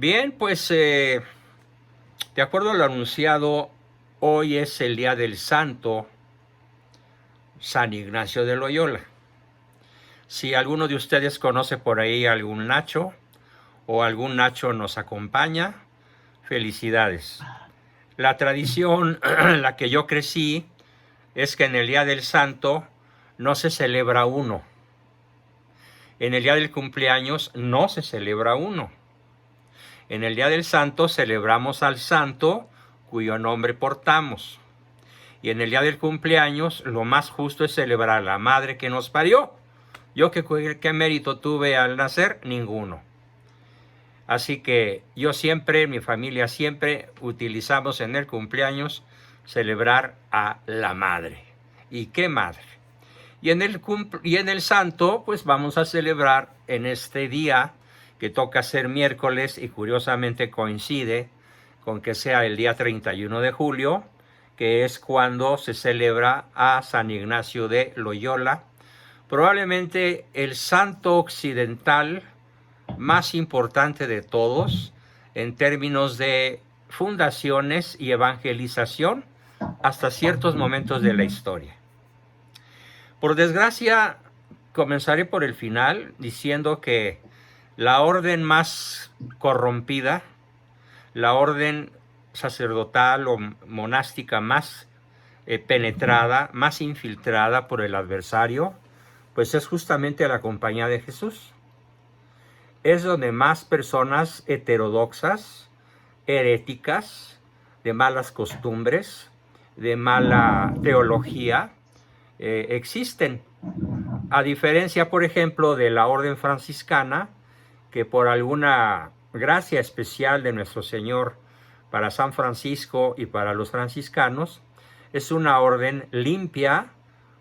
Bien, pues de acuerdo a lo anunciado, hoy es el día del santo San Ignacio de Loyola. Si alguno de ustedes conoce por ahí algún Nacho o algún Nacho nos acompaña, felicidades. La tradición en la que yo crecí es que en el día del santo no se celebra uno. En el día del cumpleaños no se celebra uno. En el día del santo celebramos al santo cuyo nombre portamos. Y en el día del cumpleaños lo más justo es celebrar a la madre que nos parió. Yo qué mérito tuve al nacer, ninguno. Así que yo siempre, mi familia siempre utilizamos en el cumpleaños celebrar a la madre. ¿Y qué madre? Y en el santo, pues vamos a celebrar en este día que toca ser miércoles y curiosamente coincide con que sea el día 31 de julio, que es cuando se celebra a San Ignacio de Loyola, probablemente el santo occidental más importante de todos en términos de fundaciones y evangelización hasta ciertos momentos de la historia. Por desgracia, comenzaré por el final diciendo que la orden más corrompida, la orden sacerdotal o monástica más penetrada, más infiltrada por el adversario, pues es justamente la Compañía de Jesús. Es donde más personas heterodoxas, heréticas, de malas costumbres, de mala teología, existen. A diferencia, por ejemplo, de la orden franciscana, que por alguna gracia especial de nuestro Señor para San Francisco y para los franciscanos, es una orden limpia,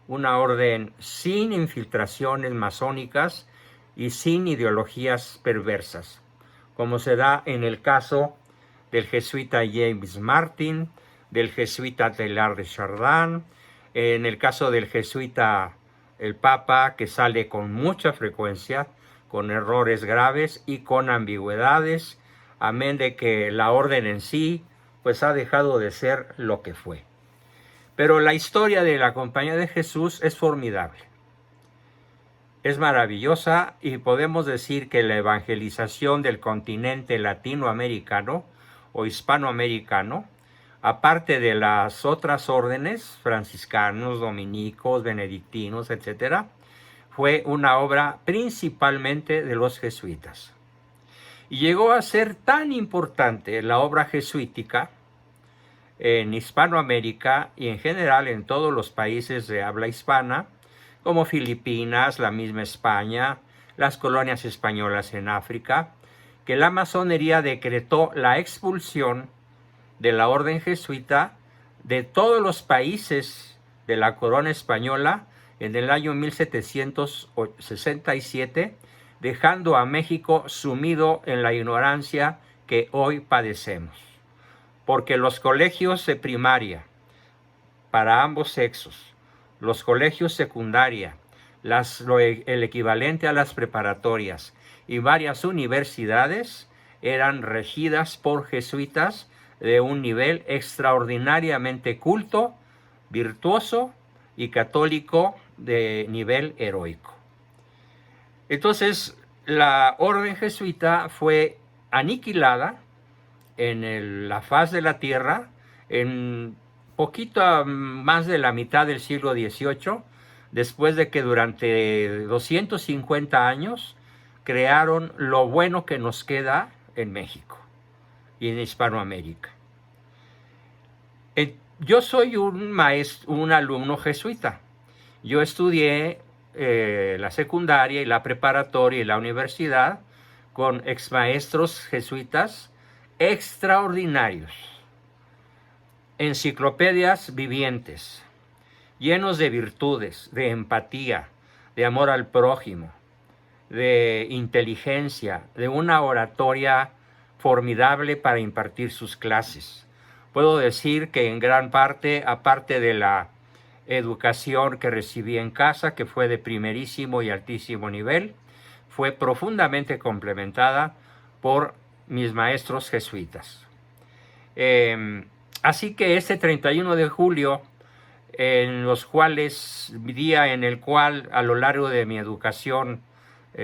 una orden sin infiltraciones masónicas y sin ideologías perversas, como se da en el caso del jesuita James Martin, del jesuita Teilhard de Chardin, en el caso del jesuita el Papa, que sale con mucha frecuencia, con errores graves y con ambigüedades, amén de que la orden en sí pues ha dejado de ser lo que fue. Pero la historia de la Compañía de Jesús es formidable. Es maravillosa y podemos decir que la evangelización del continente latinoamericano o hispanoamericano, aparte de las otras órdenes, franciscanos, dominicos, benedictinos, etc., fue una obra principalmente de los jesuitas. Y llegó a ser tan importante la obra jesuítica en Hispanoamérica y en general en todos los países de habla hispana, como Filipinas, la misma España, las colonias españolas en África, que la masonería decretó la expulsión de la orden jesuita de todos los países de la corona española en el año 1767, dejando a México sumido en la ignorancia que hoy padecemos. Porque los colegios de primaria para ambos sexos, los colegios secundaria, el equivalente a las preparatorias y varias universidades eran regidas por jesuitas de un nivel extraordinariamente culto, virtuoso y católico de nivel heroico. Entonces, la orden jesuita fue aniquilada en la faz de la tierra en poquito más de la mitad del siglo XVIII, después de que durante 250 años crearon lo bueno que nos queda en México y en Hispanoamérica. Yo soy un alumno jesuita. Yo estudié la secundaria y la preparatoria y la universidad con exmaestros jesuitas extraordinarios, enciclopedias vivientes, llenos de virtudes, de empatía, de amor al prójimo, de inteligencia, de una oratoria formidable para impartir sus clases. Puedo decir que en gran parte, aparte de la educación que recibí en casa, que fue de primerísimo y altísimo nivel, fue profundamente complementada por mis maestros jesuitas. Así que este 31 de julio, en los cuales, día en el cual a lo largo de mi educación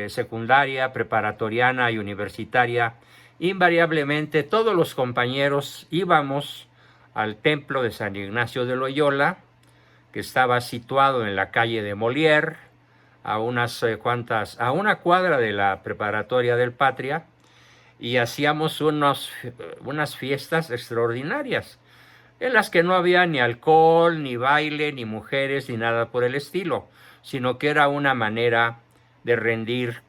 secundaria, preparatoriana y universitaria, invariablemente todos los compañeros íbamos al templo de San Ignacio de Loyola, que estaba situado en la calle de Molière, a una cuadra de la preparatoria del Patria, y hacíamos unas fiestas extraordinarias, en las que no había ni alcohol, ni baile, ni mujeres, ni nada por el estilo, sino que era una manera de rendir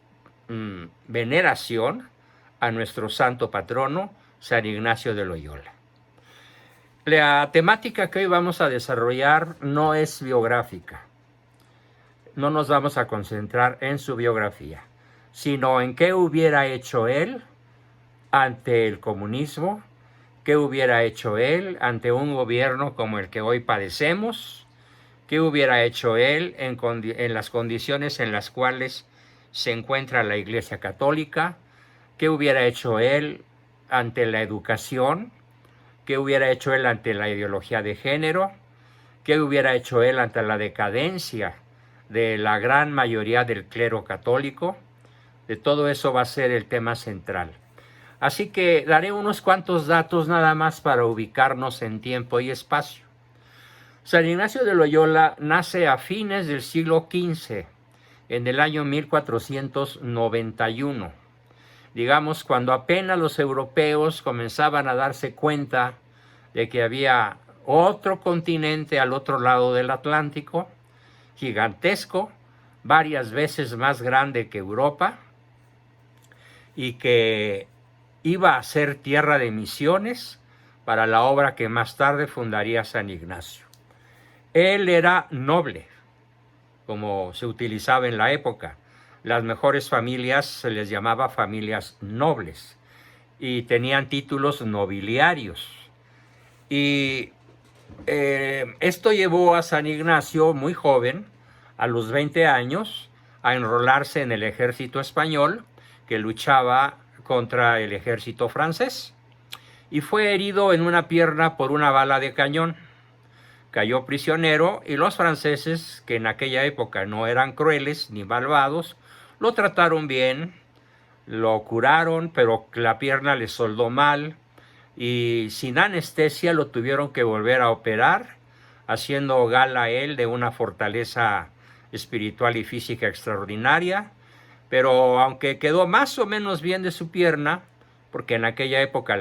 veneración a nuestro santo patrono, San Ignacio de Loyola. La temática que hoy vamos a desarrollar no es biográfica. No nos vamos a concentrar en su biografía, sino en qué hubiera hecho él ante el comunismo, qué hubiera hecho él ante un gobierno como el que hoy padecemos, qué hubiera hecho él en las condiciones en las cuales se encuentra la Iglesia Católica, qué hubiera hecho él ante la educación, qué hubiera hecho él ante la ideología de género, qué hubiera hecho él ante la decadencia de la gran mayoría del clero católico. De todo eso va a ser el tema central. Así que daré unos cuantos datos nada más para ubicarnos en tiempo y espacio. San Ignacio de Loyola nace a fines del siglo XV, en el año 1491. Digamos, cuando apenas los europeos comenzaban a darse cuenta de que había otro continente al otro lado del Atlántico, gigantesco, varias veces más grande que Europa, y que iba a ser tierra de misiones para la obra que más tarde fundaría San Ignacio. Él era noble, como se utilizaba en la época. Las mejores familias se les llamaba familias nobles y tenían títulos nobiliarios. Y esto llevó a San Ignacio, muy joven, a los 20 años, a enrolarse en el ejército español, que luchaba contra el ejército francés, y fue herido en una pierna por una bala de cañón. Cayó prisionero y los franceses, que en aquella época no eran crueles ni malvados, lo trataron bien, lo curaron, pero la pierna le soldó mal y sin anestesia lo tuvieron que volver a operar, haciendo gala él de una fortaleza espiritual y física extraordinaria. Pero aunque quedó más o menos bien de su pierna, porque en aquella época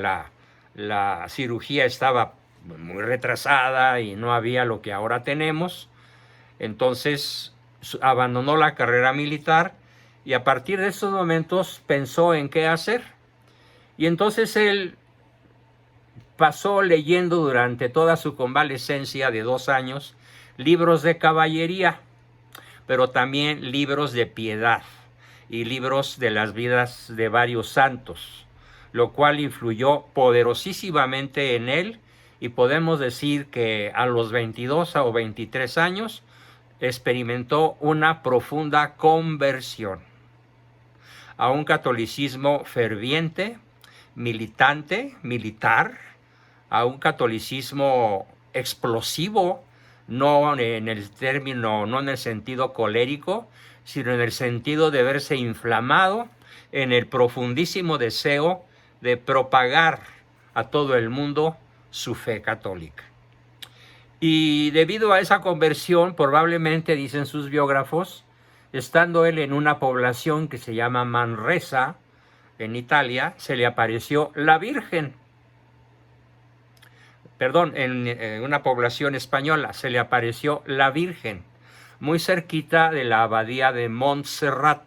la cirugía estaba muy retrasada y no había lo que ahora tenemos, entonces abandonó la carrera militar y a partir de esos momentos pensó en qué hacer. Y entonces él pasó leyendo durante toda su convalecencia de 2 años libros de caballería, pero también libros de piedad y libros de las vidas de varios santos, lo cual influyó poderosísimamente en él, y podemos decir que a los 22 o 23 años experimentó una profunda conversión a un catolicismo ferviente, militante, militar, a un catolicismo explosivo, no en el sentido colérico, sino en el sentido de verse inflamado en el profundísimo deseo de propagar a todo el mundo su fe católica. Y debido a esa conversión, probablemente, dicen sus biógrafos, estando él en una población que se llama Manresa, en Italia, se le apareció la Virgen. Perdón, en una población española se le apareció la Virgen, muy cerquita de la abadía de Montserrat.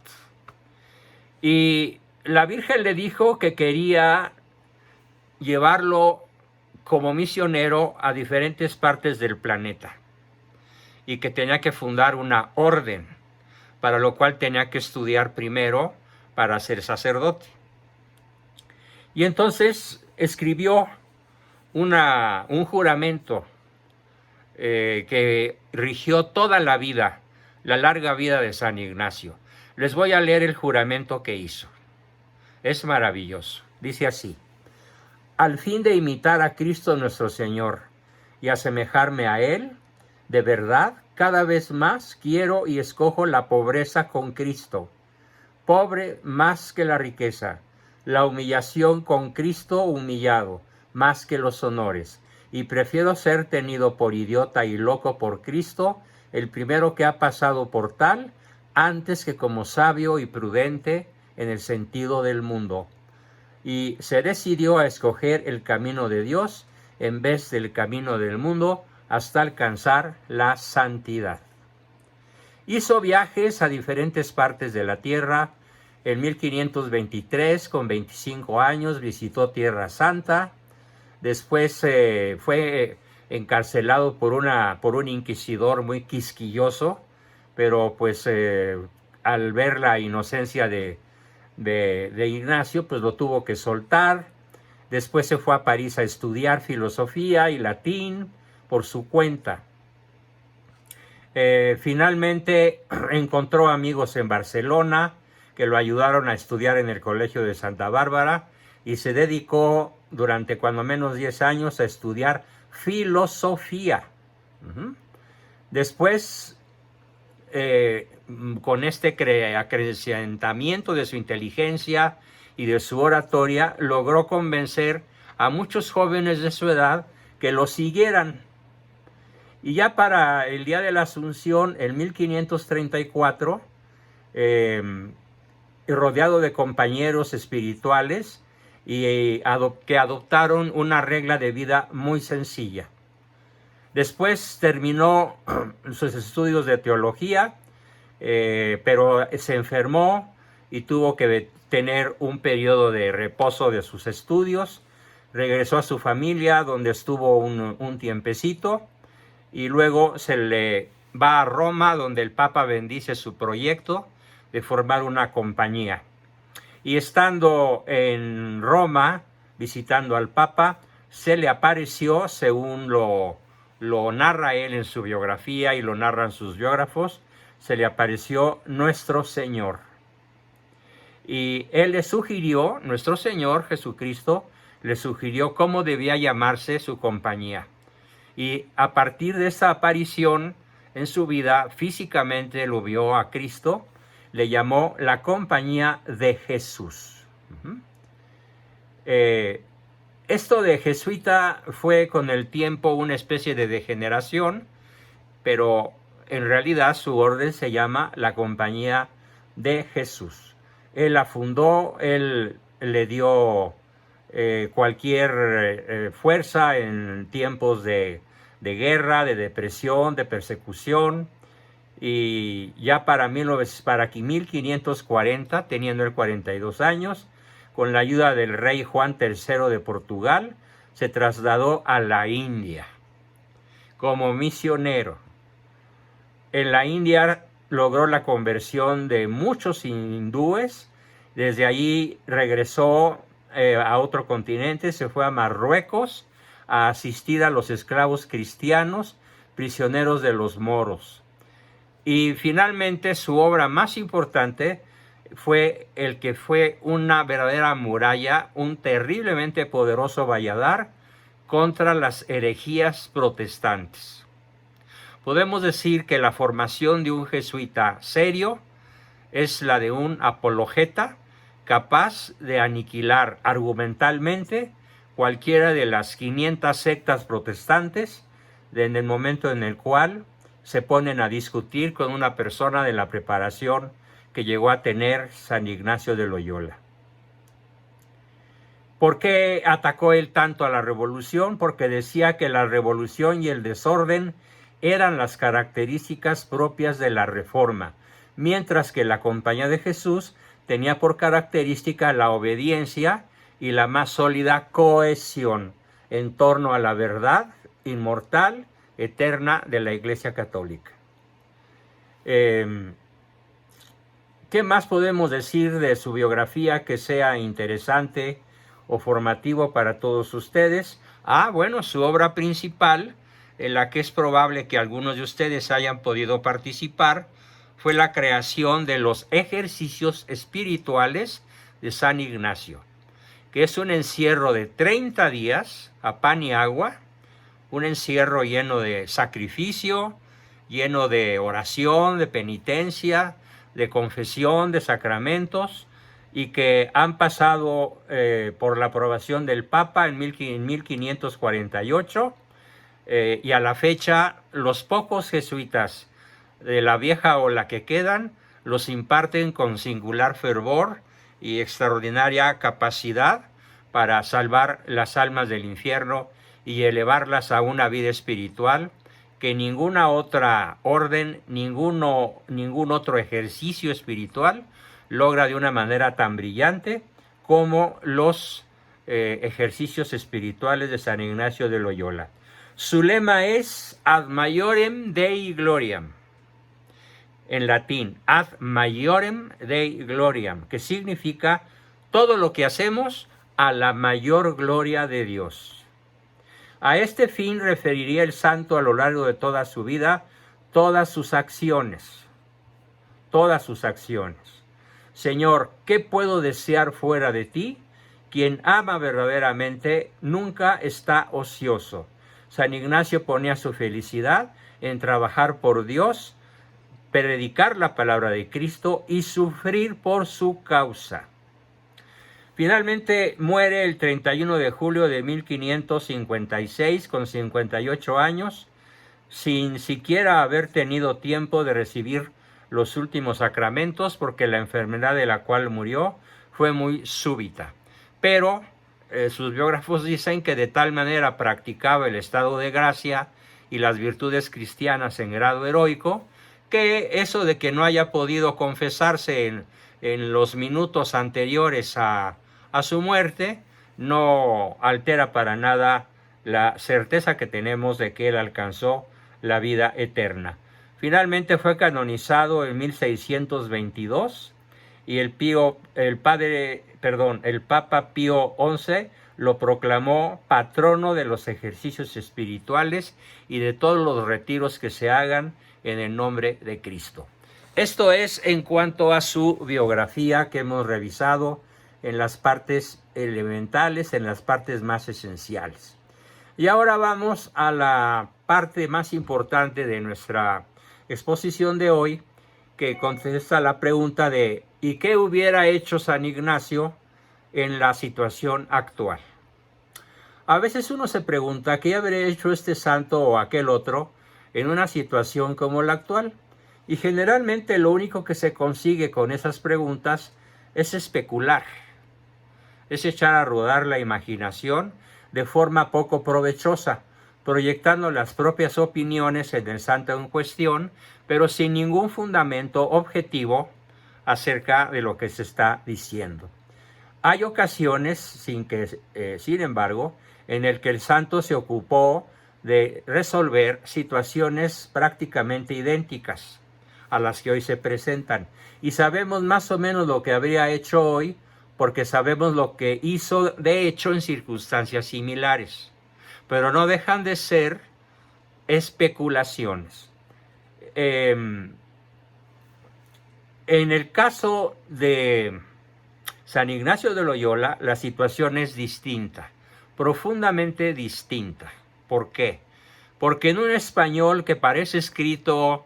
Y la Virgen le dijo que quería llevarlo como misionero a diferentes partes del planeta y que tenía que fundar una orden, para lo cual tenía que estudiar primero para ser sacerdote. Y entonces escribió un juramento que rigió toda la vida, la larga vida de San Ignacio. Les voy a leer el juramento que hizo. Es maravilloso. Dice así: al fin de imitar a Cristo nuestro Señor y asemejarme a Él, de verdad, cada vez más quiero y escojo la pobreza con Cristo, pobre más que la riqueza, la humillación con Cristo humillado, más que los honores, y prefiero ser tenido por idiota y loco por Cristo, el primero que ha pasado por tal, antes que como sabio y prudente en el sentido del mundo. Y se decidió a escoger el camino de Dios en vez del camino del mundo hasta alcanzar la santidad. Hizo viajes a diferentes partes de la tierra. En 1523, con 25 años, visitó Tierra Santa. Después fue encarcelado por un inquisidor muy quisquilloso, pero pues al ver la inocencia de Ignacio, pues lo tuvo que soltar. Después se fue a París a estudiar filosofía y latín por su cuenta. Finalmente encontró amigos en Barcelona que lo ayudaron a estudiar en el Colegio de Santa Bárbara y se dedicó durante cuando menos 10 años a estudiar filosofía. Después, con este acrecentamiento de su inteligencia y de su oratoria, logró convencer a muchos jóvenes de su edad que lo siguieran. Y ya para el día de la Asunción, en 1534, rodeado de compañeros espirituales que adoptaron una regla de vida muy sencilla. Después terminó sus estudios de teología, pero se enfermó y tuvo que tener un periodo de reposo de sus estudios. Regresó a su familia, donde estuvo un tiempecito, y luego se le va a Roma, donde el Papa bendice su proyecto de formar una compañía. Y estando en Roma, visitando al Papa, se le apareció, según lo narra él en su biografía y lo narran sus biógrafos, se le apareció nuestro Señor. Y él le sugirió, nuestro Señor Jesucristo, le sugirió cómo debía llamarse su compañía. Y a partir de esa aparición en su vida, físicamente lo vio a Cristo, le llamó la Compañía de Jesús. Esto de jesuita fue con el tiempo una especie de degeneración, pero en realidad su orden se llama la Compañía de Jesús. Él la fundó, él le dio cualquier fuerza en tiempos de guerra, de depresión, de persecución, y ya para 1540, teniendo él 42 años, con la ayuda del rey Juan III de Portugal, se trasladó a la India como misionero. En la India logró la conversión de muchos hindúes. Desde allí regresó a otro continente, se fue a Marruecos a asistir a los esclavos cristianos, prisioneros de los moros. Y finalmente su obra más importante fue el que fue una verdadera muralla, un terriblemente poderoso valladar contra las herejías protestantes. Podemos decir que la formación de un jesuita serio es la de un apologeta capaz de aniquilar argumentalmente cualquiera de las 500 sectas protestantes en el momento en el cual se ponen a discutir con una persona de la preparación que llegó a tener San Ignacio de Loyola. ¿Por qué atacó él tanto a la revolución? Porque decía que la revolución y el desorden eran las características propias de la reforma, mientras que la Compañía de Jesús tenía por característica la obediencia y la más sólida cohesión en torno a la verdad inmortal, eterna de la Iglesia Católica. ¿Qué más podemos decir de su biografía que sea interesante o formativo para todos ustedes? Bueno, su obra principal, en la que es probable que algunos de ustedes hayan podido participar, fue la creación de los ejercicios espirituales de San Ignacio, que es un encierro de 30 días a pan y agua, un encierro lleno de sacrificio, lleno de oración, de penitencia, de confesión, de sacramentos, y que han pasado por la aprobación del Papa en 1548, y a la fecha los pocos jesuitas de la vieja ola que quedan los imparten con singular fervor y extraordinaria capacidad para salvar las almas del infierno y elevarlas a una vida espiritual que ninguna otra orden, ningún otro ejercicio espiritual logra de una manera tan brillante como los ejercicios espirituales de San Ignacio de Loyola. Su lema es Ad Maiorem Dei Gloriam, en latín, Ad Maiorem Dei Gloriam, que significa todo lo que hacemos a la mayor gloria de Dios. A este fin referiría el santo a lo largo de toda su vida todas sus acciones. Señor, ¿qué puedo desear fuera de ti? Quien ama verdaderamente nunca está ocioso. San Ignacio ponía su felicidad en trabajar por Dios, predicar la palabra de Cristo y sufrir por su causa. Finalmente muere el 31 de julio de 1556 con 58 años, sin siquiera haber tenido tiempo de recibir los últimos sacramentos, porque la enfermedad de la cual murió fue muy súbita. Pero sus biógrafos dicen que de tal manera practicaba el estado de gracia y las virtudes cristianas en grado heroico, que eso de que no haya podido confesarse en los minutos anteriores a su muerte no altera para nada la certeza que tenemos de que él alcanzó la vida eterna. Finalmente fue canonizado en 1622 y el Papa Pío XI lo proclamó patrono de los ejercicios espirituales y de todos los retiros que se hagan en el nombre de Cristo. Esto es en cuanto a su biografía que hemos revisado en las partes elementales, en las partes más esenciales. Y ahora vamos a la parte más importante de nuestra exposición de hoy, que contesta la pregunta de ¿y qué hubiera hecho San Ignacio en la situación actual? A veces uno se pregunta ¿qué habría hecho este santo o aquel otro en una situación como la actual? Y generalmente lo único que se consigue con esas preguntas es especular, es echar a rodar la imaginación de forma poco provechosa, proyectando las propias opiniones en el santo en cuestión, pero sin ningún fundamento objetivo acerca de lo que se está diciendo. Hay ocasiones, sin embargo, en el que el santo se ocupó de resolver situaciones prácticamente idénticas a las que hoy se presentan. Y sabemos más o menos lo que habría hecho hoy, porque sabemos lo que hizo de hecho en circunstancias similares. Pero no dejan de ser especulaciones. En el caso de San Ignacio de Loyola, la situación es distinta, profundamente distinta. ¿Por qué? Porque en un español que parece escrito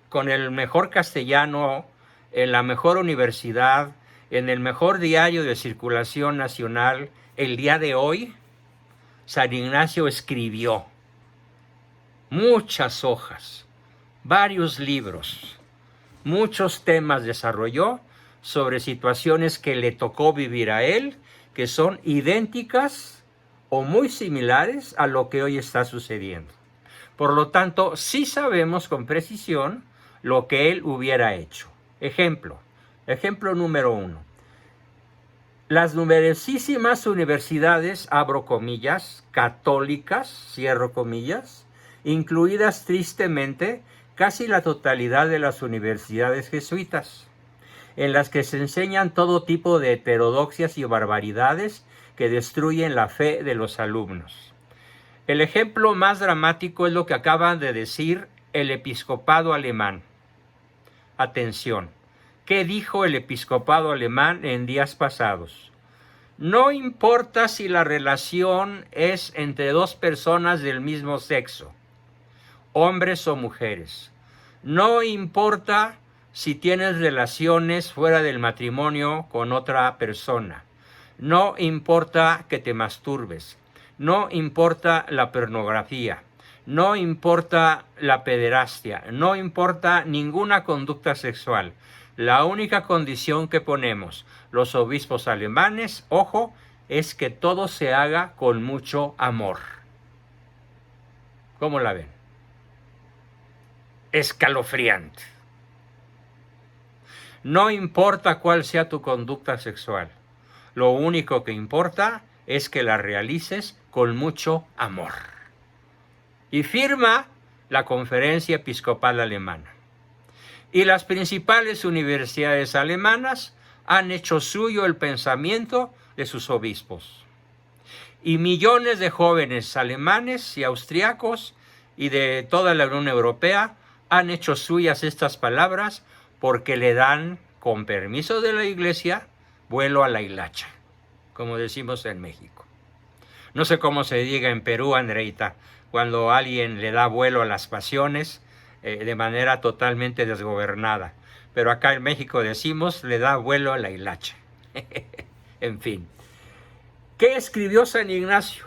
con el mejor castellano, en la mejor universidad, en el mejor diario de circulación nacional, el día de hoy, San Ignacio escribió muchas hojas, varios libros, muchos temas desarrolló sobre situaciones que le tocó vivir a él, que son idénticas o muy similares a lo que hoy está sucediendo. Por lo tanto, sí sabemos con precisión lo que él hubiera hecho. Ejemplo número 1. Las numerosísimas universidades, abro comillas, católicas, cierro comillas, incluidas tristemente casi la totalidad de las universidades jesuitas, en las que se enseñan todo tipo de heterodoxias y barbaridades que destruyen la fe de los alumnos. El ejemplo más dramático es lo que acaba de decir el episcopado alemán. Atención, qué dijo el episcopado alemán en días pasados. No importa si la relación es entre dos personas del mismo sexo, hombres o mujeres. No importa si tienes relaciones fuera del matrimonio con otra persona. No importa que te masturbes. No importa la pornografía. No importa la pederastia. No importa ninguna conducta sexual. La única condición que ponemos los obispos alemanes, ojo, es que todo se haga con mucho amor. ¿Cómo la ven? Escalofriante. No importa cuál sea tu conducta sexual. Lo único que importa es que la realices con mucho amor. Y firma la Conferencia Episcopal Alemana. Y las principales universidades alemanas han hecho suyo el pensamiento de sus obispos. Y millones de jóvenes alemanes y austriacos y de toda la Unión Europea han hecho suyas estas palabras porque le dan, con permiso de la Iglesia, vuelo a la hilacha, como decimos en México. No sé cómo se diga en Perú, Andreita, cuando alguien le da vuelo a las pasiones de manera totalmente desgobernada. Pero acá en México decimos, le da vuelo a la hilacha. En fin. ¿Qué escribió San Ignacio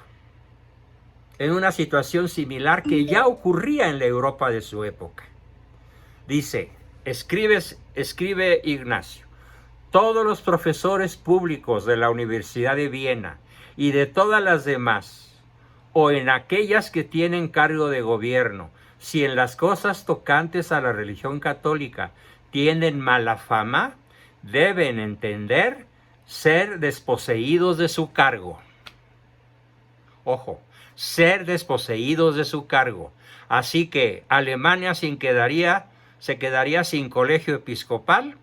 en una situación similar que ya ocurría en la Europa de su época? Dice, escribe Ignacio: todos los profesores públicos de la Universidad de Viena y de todas las demás, o en aquellas que tienen cargo de gobierno, si en las cosas tocantes a la religión católica tienen mala fama, deben entender ser desposeídos de su cargo. Ojo, ser desposeídos de su cargo. Así que Alemania se quedaría sin colegio episcopal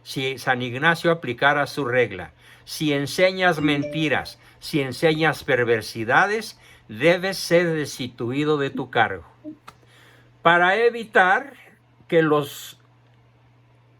si San Ignacio aplicara su regla. Si enseñas mentiras, si enseñas perversidades, debes ser destituido de tu cargo. Para evitar que los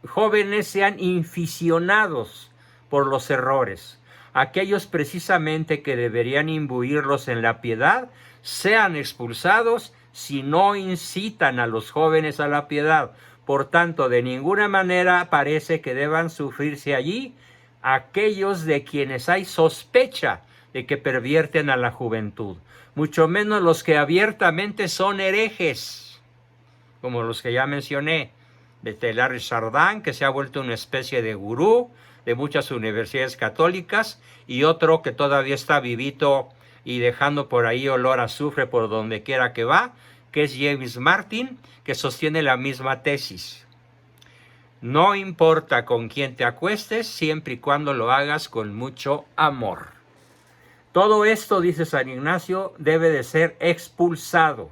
jóvenes sean inficionados por los errores, aquellos precisamente que deberían imbuirlos en la piedad, sean expulsados si no incitan a los jóvenes a la piedad. Por tanto, de ninguna manera parece que deban sufrirse allí aquellos de quienes hay sospecha de que pervierten a la juventud, mucho menos los que abiertamente son herejes, como los que ya mencioné, de Teilhard de Chardin, que se ha vuelto una especie de gurú de muchas universidades católicas, y otro que todavía está vivito y dejando por ahí olor a azufre por donde quiera que va, que es James Martin, que sostiene la misma tesis. No importa con quién te acuestes, siempre y cuando lo hagas con mucho amor. Todo esto, dice San Ignacio, debe de ser expulsado.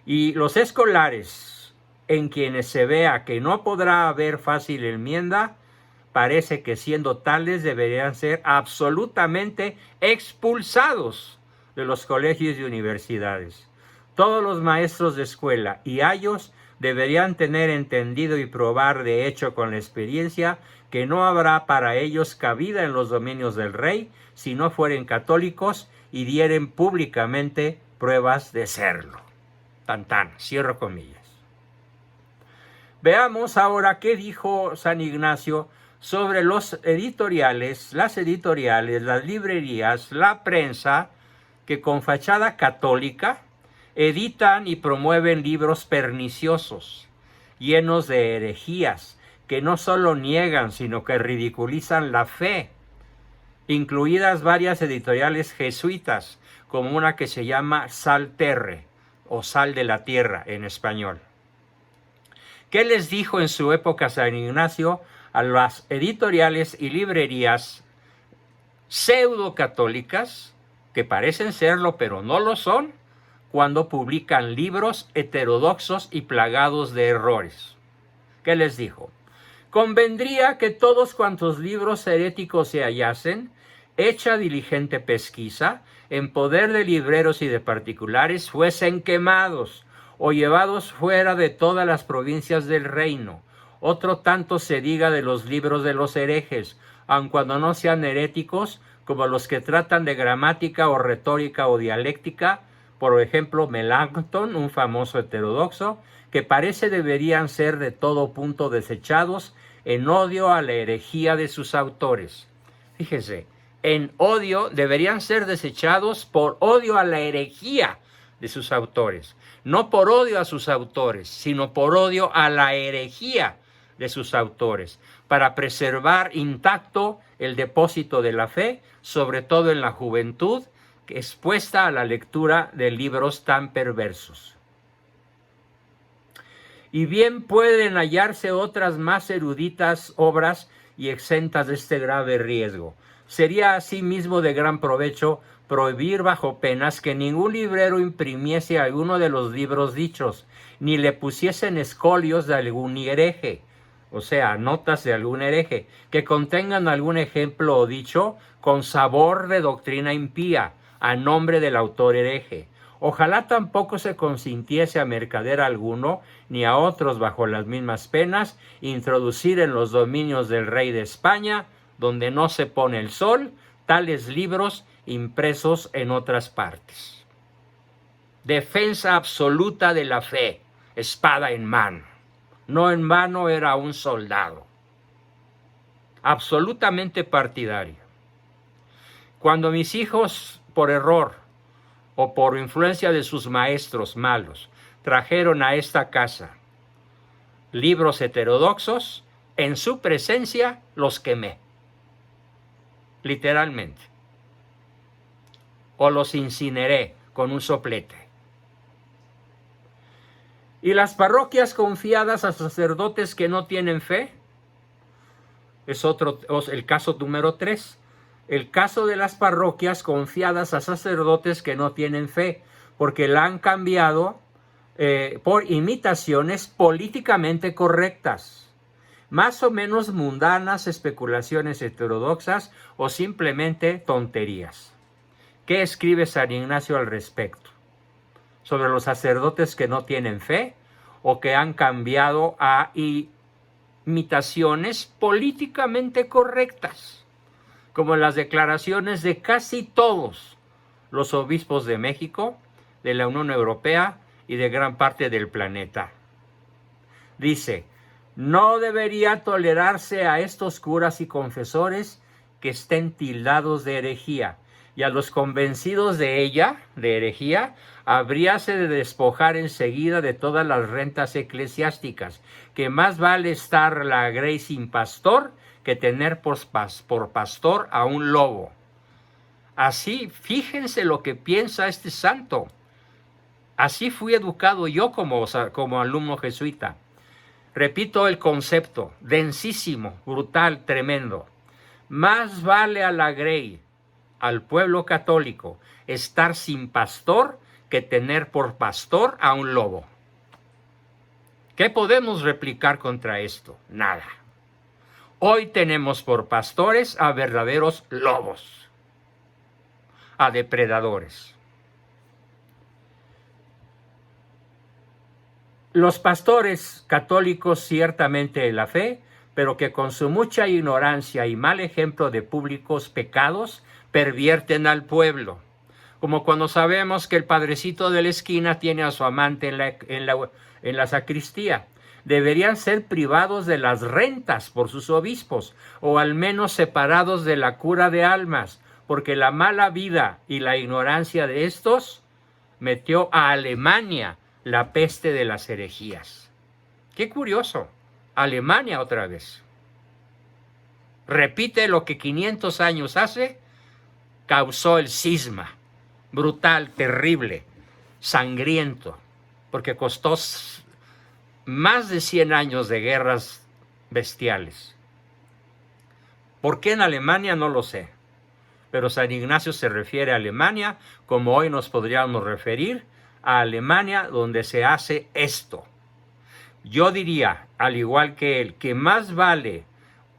Y los escolares, en quienes se vea que no podrá haber fácil enmienda, parece que siendo tales deberían ser absolutamente expulsados de los colegios y universidades. Todos los maestros de escuela y ayos deberían tener entendido y probar de hecho con la experiencia que no habrá para ellos cabida en los dominios del rey si no fueren católicos y dieren públicamente pruebas de serlo. Tan tan, cierro comillas. Veamos ahora qué dijo San Ignacio sobre los editoriales, las librerías, la prensa, que con fachada católica editan y promueven libros perniciosos, llenos de herejías, que no solo niegan, sino que ridiculizan la fe, incluidas varias editoriales jesuitas, como una que se llama Sal Terre, o Sal de la Tierra en español. ¿Qué les dijo en su época San Ignacio a las editoriales y librerías pseudo-católicas, que parecen serlo pero no lo son, cuando publican libros heterodoxos y plagados de errores? ¿Qué les dijo? Convendría que todos cuantos libros heréticos se hallasen, hecha diligente pesquisa, en poder de libreros y de particulares, fuesen quemados o llevados fuera de todas las provincias del reino, Otro tanto se diga de los libros de los herejes, aun cuando no sean heréticos, como los que tratan de gramática o retórica o dialéctica, por ejemplo Melanchthon, un famoso heterodoxo, que parece deberían ser de todo punto desechados en odio a la herejía de sus autores. Fíjese, en odio deberían ser desechados por odio a la herejía de sus autores. No por odio a sus autores, sino por odio a la herejía de sus autores, para preservar intacto el depósito de la fe, sobre todo en la juventud, expuesta a la lectura de libros tan perversos. Y bien pueden hallarse otras más eruditas obras y exentas de este grave riesgo. Sería asimismo de gran provecho prohibir bajo penas que ningún librero imprimiese alguno de los libros dichos, ni le pusiesen escolios de algún hereje, o sea, notas de algún hereje, que contengan algún ejemplo o dicho con sabor de doctrina impía, a nombre del autor hereje. Ojalá tampoco se consintiese a mercader alguno, ni a otros bajo las mismas penas, introducir en los dominios del rey de España, donde no se pone el sol, tales libros impresos en otras partes. Defensa absoluta de la fe, espada en mano. No en vano era un soldado. Absolutamente partidario. Cuando mis hijos, por error o por influencia de sus maestros malos, trajeron a esta casa libros heterodoxos, en su presencia los quemé. Literalmente. O los incineré con un soplete. Y las parroquias confiadas a sacerdotes que no tienen fe, es el caso número 3. El caso de las parroquias confiadas a sacerdotes que no tienen fe, porque la han cambiado por imitaciones políticamente correctas, más o menos mundanas, especulaciones heterodoxas o simplemente tonterías. ¿Qué escribe San Ignacio al respecto? Sobre los sacerdotes que no tienen fe o que han cambiado a imitaciones políticamente correctas, como las declaraciones de casi todos los obispos de México, de la Unión Europea y de gran parte del planeta. Dice: no debería tolerarse a estos curas y confesores que estén tildados de herejía, y a los convencidos de ella, de herejía, habríase de despojar enseguida de todas las rentas eclesiásticas, que más vale estar la grey sin pastor que tener por pastor a un lobo. Así, fíjense lo que piensa este santo. Así fui educado yo como alumno jesuita. Repito el concepto, densísimo, brutal, tremendo. Más vale a la grey, al pueblo católico, estar sin pastor que tener por pastor a un lobo. ¿Qué podemos replicar contra esto? Nada. Hoy tenemos por pastores a verdaderos lobos, a depredadores. Los pastores católicos ciertamente de la fe, pero que con su mucha ignorancia y mal ejemplo de públicos pecados pervierten al pueblo. Como cuando sabemos que el padrecito de la esquina tiene a su amante en la sacristía. Deberían ser privados de las rentas por sus obispos, o al menos separados de la cura de almas, porque la mala vida y la ignorancia de estos metió a Alemania la peste de las herejías. Qué curioso, Alemania otra vez. Repite lo que 500 años hace, causó el cisma, brutal, terrible, sangriento, porque costó más de 100 años de guerras bestiales. ¿Por qué en Alemania? No lo sé. Pero San Ignacio se refiere a Alemania como hoy nos podríamos referir a Alemania, donde se hace esto. Yo diría, al igual que él, que más vale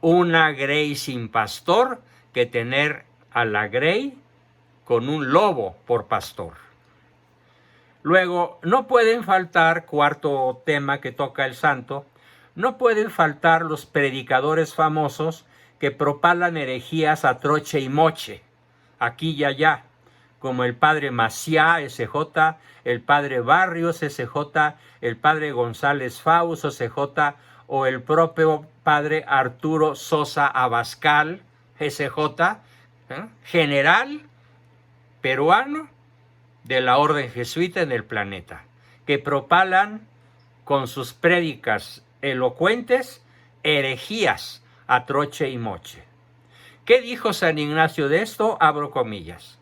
una grey sin pastor que tener a la grey con un lobo por pastor. Luego, no pueden faltar, cuarto tema que toca el santo, no pueden faltar los predicadores famosos que propalan herejías a troche y moche, aquí y allá, como el padre Maciá, SJ, el padre Barrios, SJ, el padre González Faus, SJ, o el propio padre Arturo Sosa Abascal, SJ, general peruano de la orden jesuita en el planeta, que propalan con sus prédicas elocuentes herejías a troche y moche. ¿Qué dijo San Ignacio de esto? Abro comillas.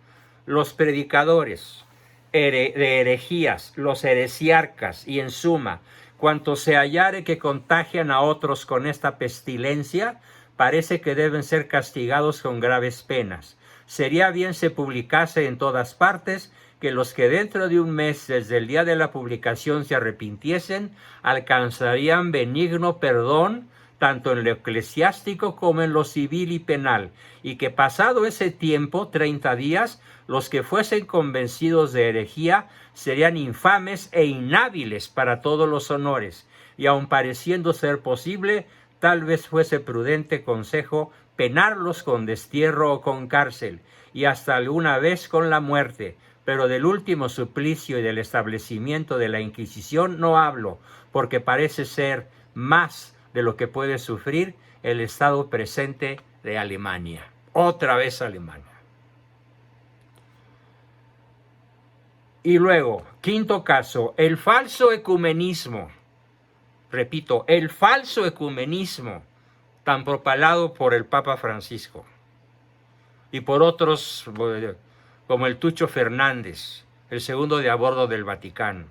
Los predicadores de herejías, los heresiarcas y en suma, cuantos se hallare que contagian a otros con esta pestilencia, parece que deben ser castigados con graves penas. Sería bien se publicase en todas partes que los que dentro de un mes desde el día de la publicación se arrepintiesen, alcanzarían benigno perdón tanto en lo eclesiástico como en lo civil y penal, y que pasado ese tiempo, 30 días, los que fuesen convencidos de herejía serían infames e inhábiles para todos los honores, y aun pareciendo ser posible, tal vez fuese prudente consejo penarlos con destierro o con cárcel, y hasta alguna vez con la muerte, pero del último suplicio y del establecimiento de la Inquisición no hablo, porque parece ser más de lo que puede sufrir el estado presente de Alemania. Otra vez Alemania. Y luego, quinto caso, el falso ecumenismo. Repito, el falso ecumenismo, tan propalado por el Papa Francisco y por otros como el Tucho Fernández, el segundo de a bordo del Vaticano.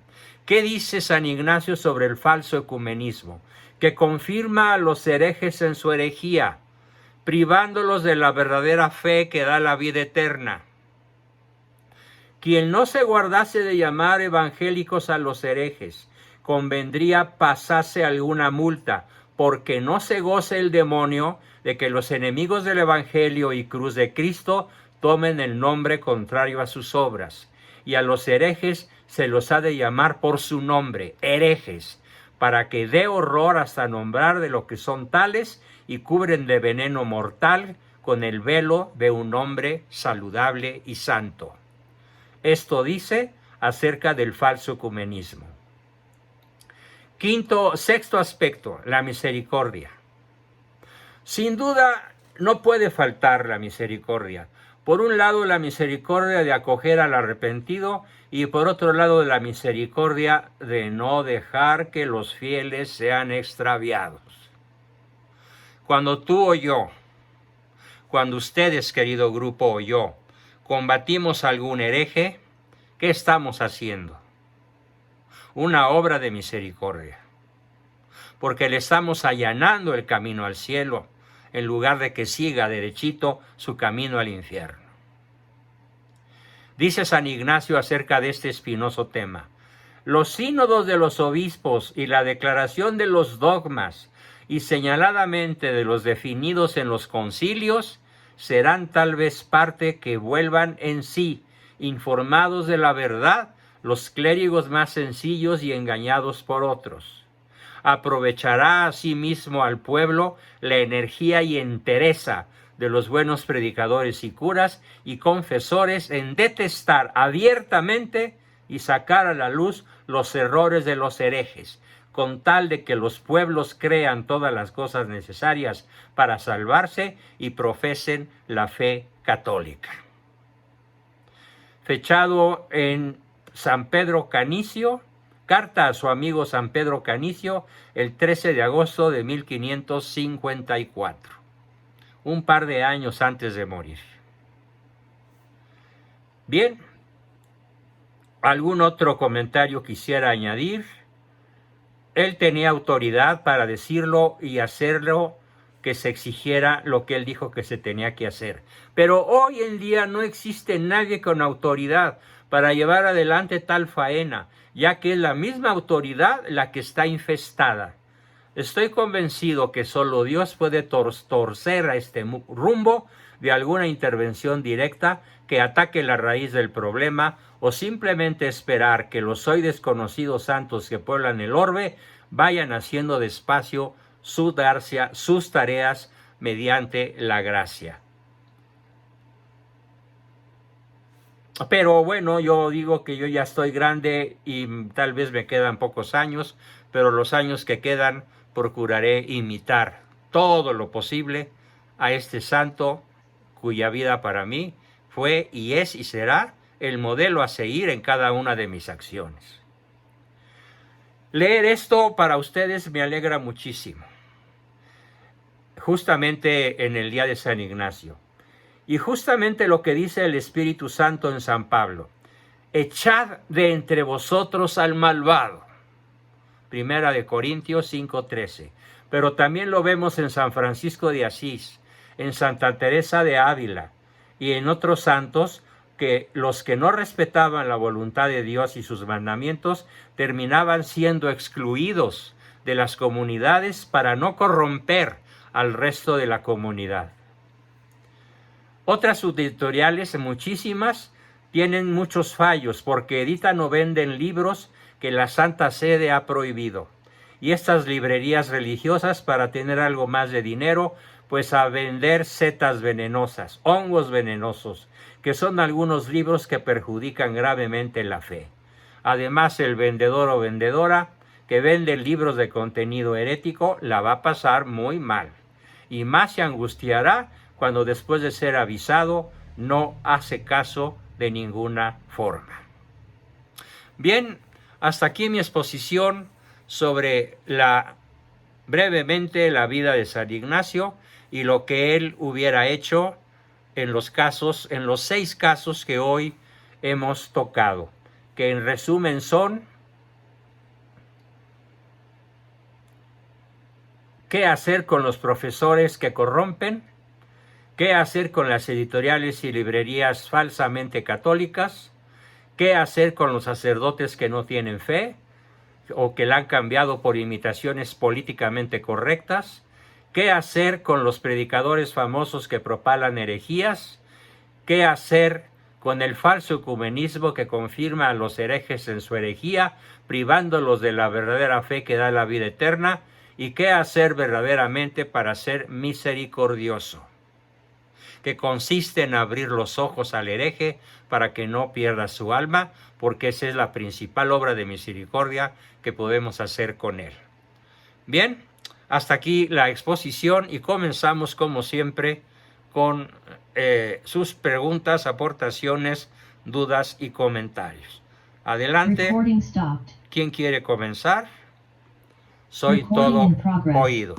¿Qué dice San Ignacio sobre el falso ecumenismo? Que confirma a los herejes en su herejía, privándolos de la verdadera fe que da la vida eterna. Quien no se guardase de llamar evangélicos a los herejes, convendría pasase alguna multa, porque no se goce el demonio de que los enemigos del Evangelio y cruz de Cristo tomen el nombre contrario a sus obras, y a los herejes se los ha de llamar por su nombre, herejes, para que dé horror hasta nombrar de lo que son tales y cubren de veneno mortal con el velo de un hombre saludable y santo. Esto dice acerca del falso ecumenismo. Sexto aspecto, la misericordia. Sin duda, no puede faltar la misericordia. Por un lado, la misericordia de acoger al arrepentido y por otro lado, la misericordia de no dejar que los fieles sean extraviados. Cuando tú o yo, cuando ustedes, querido grupo, o yo, combatimos a algún hereje, ¿qué estamos haciendo? Una obra de misericordia, porque le estamos allanando el camino al cielo, en lugar de que siga derechito su camino al infierno. Dice San Ignacio acerca de este espinoso tema: los sínodos de los obispos y la declaración de los dogmas, y señaladamente de los definidos en los concilios, serán tal vez parte que vuelvan en sí, informados de la verdad, los clérigos más sencillos y engañados por otros. Aprovechará asimismo al pueblo la energía y entereza de los buenos predicadores y curas y confesores en detestar abiertamente y sacar a la luz los errores de los herejes, con tal de que los pueblos crean todas las cosas necesarias para salvarse y profesen la fe católica. Fechado en San Pedro Canicio, carta a su amigo San Pedro Canicio, el 13 de agosto de 1554, un par de años antes de morir. Bien, ¿algún otro comentario quisiera añadir? Él tenía autoridad para decirlo y hacerlo, que se exigiera lo que él dijo que se tenía que hacer. Pero hoy en día no existe nadie con autoridad para llevar adelante tal faena, ya que es la misma autoridad la que está infestada. Estoy convencido que solo Dios puede torcer a este rumbo de alguna intervención directa que ataque la raíz del problema, o simplemente esperar que los hoy desconocidos santos que pueblan el orbe vayan haciendo despacio sus tareas mediante la gracia. Pero bueno, yo digo que yo ya estoy grande y tal vez me quedan pocos años, pero los años que quedan procuraré imitar todo lo posible a este santo cuya vida para mí fue y es y será el modelo a seguir en cada una de mis acciones. Leer esto para ustedes me alegra muchísimo, justamente en el día de San Ignacio. Y justamente lo que dice el Espíritu Santo en San Pablo: echad de entre vosotros al malvado. Primera de Corintios 5:13. Pero también lo vemos en San Francisco de Asís, en Santa Teresa de Ávila y en otros santos, que los que no respetaban la voluntad de Dios y sus mandamientos terminaban siendo excluidos de las comunidades para no corromper al resto de la comunidad. Otras subeditoriales, muchísimas, tienen muchos fallos porque editan o venden libros que la Santa Sede ha prohibido. Y estas librerías religiosas, para tener algo más de dinero, pues a vender setas venenosas, hongos venenosos, que son algunos libros que perjudican gravemente la fe. Además, el vendedor o vendedora que vende libros de contenido herético la va a pasar muy mal. Y más se angustiará cuando después de ser avisado no hace caso de ninguna forma. Bien, hasta aquí mi exposición sobre brevemente la vida de San Ignacio y lo que él hubiera hecho en los 6 casos que hoy hemos tocado, que en resumen son: ¿qué hacer con los profesores que corrompen? ¿Qué hacer con las editoriales y librerías falsamente católicas? ¿Qué hacer con los sacerdotes que no tienen fe o que la han cambiado por imitaciones políticamente correctas? ¿Qué hacer con los predicadores famosos que propalan herejías? ¿Qué hacer con el falso ecumenismo que confirma a los herejes en su herejía, privándolos de la verdadera fe que da la vida eterna? ¿Y qué hacer verdaderamente para ser misericordioso? Que consiste en abrir los ojos al hereje para que no pierda su alma, porque esa es la principal obra de misericordia que podemos hacer con él. Bien, hasta aquí la exposición y comenzamos como siempre con sus preguntas, aportaciones, dudas y comentarios. Adelante. ¿Quién quiere comenzar? Soy todo oídos.